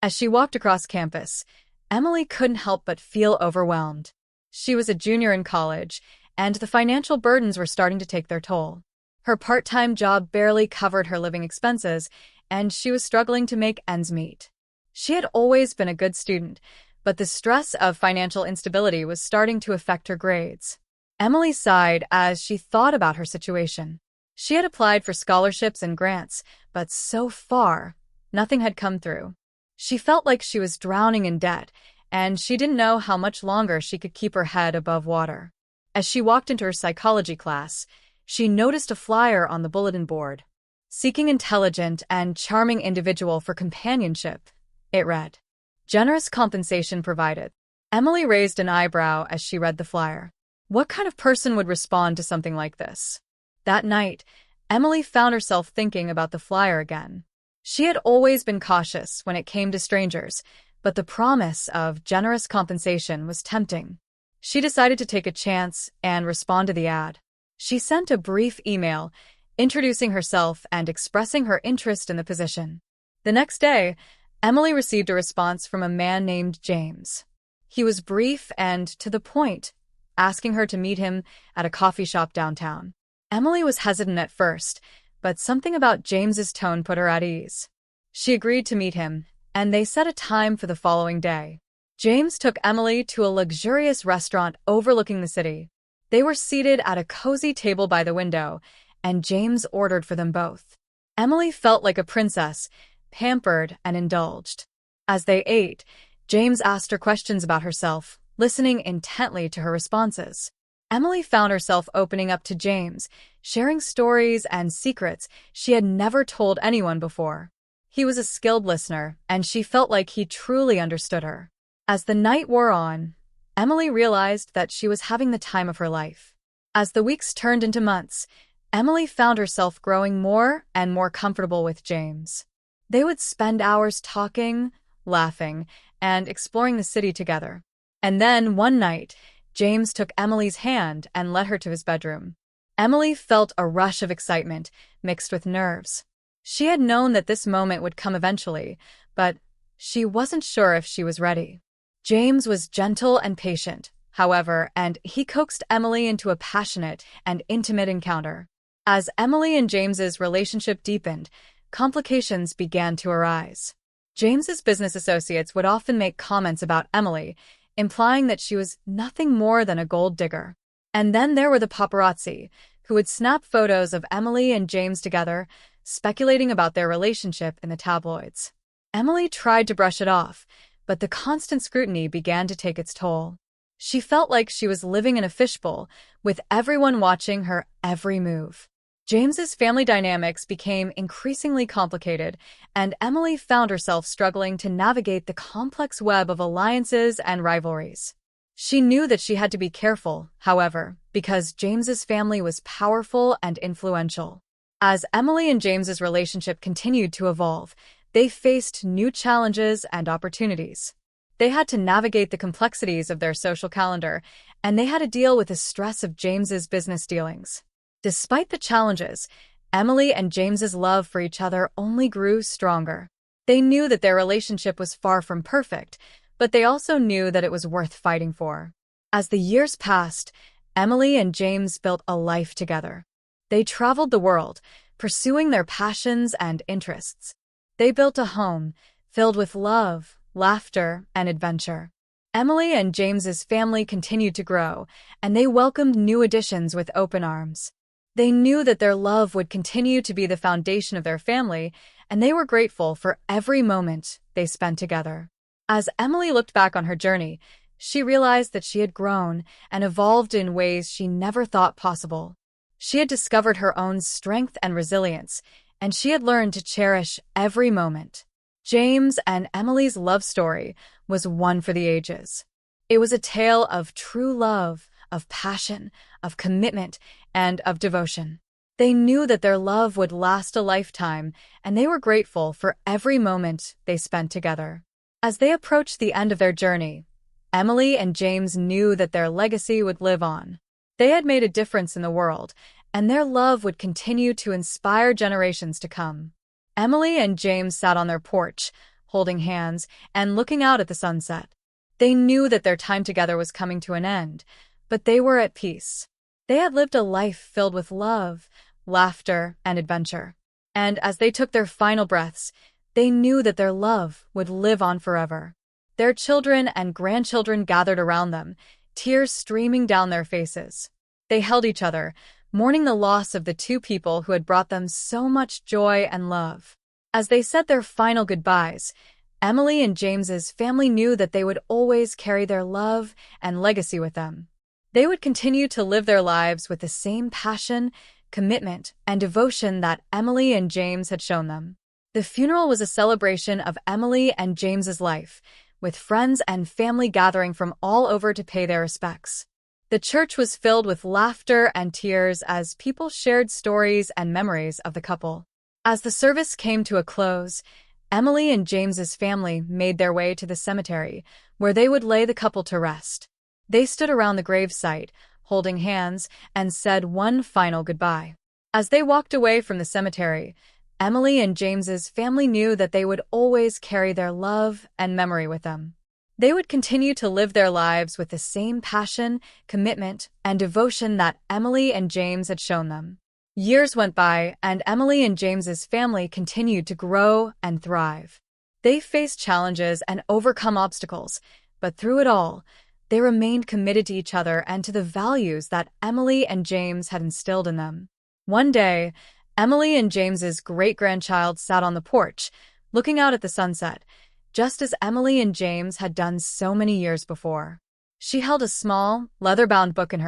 As she walked across campus, Emily couldn't help but feel overwhelmed. She was a junior in college, and the financial burdens were starting to take their toll. Her part-time job barely covered her living expenses, and she was struggling to make ends meet. She had always been a good student, but the stress of financial instability was starting to affect her grades. Emily sighed as she thought about her situation. She had applied for scholarships and grants, but so far, nothing had come through. She felt like she was drowning in debt, and she didn't know how much longer she could keep her head above water. As she walked into her psychology class, she noticed a flyer on the bulletin board. Seeking intelligent and charming individual for companionship, it read. Generous compensation provided. Emily raised an eyebrow as she read the flyer. What kind of person would respond to something like this? That night, Emily found herself thinking about the flyer again. She had always been cautious when it came to strangers, but the promise of generous compensation was tempting. She decided to take a chance and respond to the ad. She sent a brief email, introducing herself and expressing her interest in the position. The next day, Emily received a response from a man named James. He was brief and to the point, asking her to meet him at a coffee shop downtown. Emily was hesitant at first, but something about James's tone put her at ease. She agreed to meet him, and they set a time for the following day. James took Emily to a luxurious restaurant overlooking the city. They were seated at a cozy table by the window, and James ordered for them both. Emily felt like a princess, pampered and indulged. As they ate, James asked her questions about herself, listening intently to her responses. Emily found herself opening up to James, sharing stories and secrets she had never told anyone before. He was a skilled listener, and she felt like he truly understood her. As the night wore on, Emily realized that she was having the time of her life. As the weeks turned into months, Emily found herself growing more and more comfortable with James. They would spend hours talking, laughing, and exploring the city together. And then, one night, James took Emily's hand and led her to his bedroom. Emily felt a rush of excitement, mixed with nerves. She had known that this moment would come eventually, but she wasn't sure if she was ready. James was gentle and patient, however, and he coaxed Emily into a passionate and intimate encounter. As Emily and James's relationship deepened, complications began to arise. James's business associates would often make comments about Emily, implying that she was nothing more than a gold digger. And then there were the paparazzi, who would snap photos of Emily and James together, speculating about their relationship in the tabloids. Emily tried to brush it off, but the constant scrutiny began to take its toll. She felt like she was living in a fishbowl, with everyone watching her every move. James's family dynamics became increasingly complicated, and Emily found herself struggling to navigate the complex web of alliances and rivalries. She knew that she had to be careful, however, because James's family was powerful and influential. As Emily and James's relationship continued to evolve, they faced new challenges and opportunities. They had to navigate the complexities of their social calendar, and they had to deal with the stress of James's business dealings. Despite the challenges, Emily and James's love for each other only grew stronger. They knew that their relationship was far from perfect, but they also knew that it was worth fighting for. As the years passed, Emily and James built a life together. They traveled the world, pursuing their passions and interests. They built a home filled with love, laughter, and adventure. Emily and James's family continued to grow, and they welcomed new additions with open arms. They knew that their love would continue to be the foundation of their family, and they were grateful for every moment they spent together. As Emily looked back on her journey, she realized that she had grown and evolved in ways she never thought possible. She had discovered her own strength and resilience, and she had learned to cherish every moment. James and Emily's love story was one for the ages. It was a tale of true love, of passion, of commitment, and of devotion. They knew that their love would last a lifetime, and they were grateful for every moment they spent together. As they approached the end of their journey, Emily and James knew that their legacy would live on. They had made a difference in the world, and their love would continue to inspire generations to come. Emily and James sat on their porch, holding hands and looking out at the sunset. They knew that their time together was coming to an end, but they were at peace. They had lived a life filled with love, laughter, and adventure. And as they took their final breaths, they knew that their love would live on forever. Their children and grandchildren gathered around them, tears streaming down their faces. They held each other, mourning the loss of the two people who had brought them so much joy and love. As they said their final goodbyes, Emily and James's family knew that they would always carry their love and legacy with them. They would continue to live their lives with the same passion, commitment, and devotion that Emily and James had shown them. The funeral was a celebration of Emily and James's life, with friends and family gathering from all over to pay their respects. The church was filled with laughter and tears as people shared stories and memories of the couple. As the service came to a close, Emily and James's family made their way to the cemetery, where they would lay the couple to rest. They stood around the gravesite, holding hands, and said one final goodbye. As they walked away from the cemetery, Emily and James's family knew that they would always carry their love and memory with them. They would continue to live their lives with the same passion, commitment, and devotion that Emily and James had shown them. Years went by, and Emily and James's family continued to grow and thrive. They faced challenges and overcome obstacles, but through it all, they remained committed to each other and to the values that Emily and James had instilled in them. One day, Emily and James's great-grandchild sat on the porch, looking out at the sunset, just as Emily and James had done so many years before. She held a small, leather-bound book in her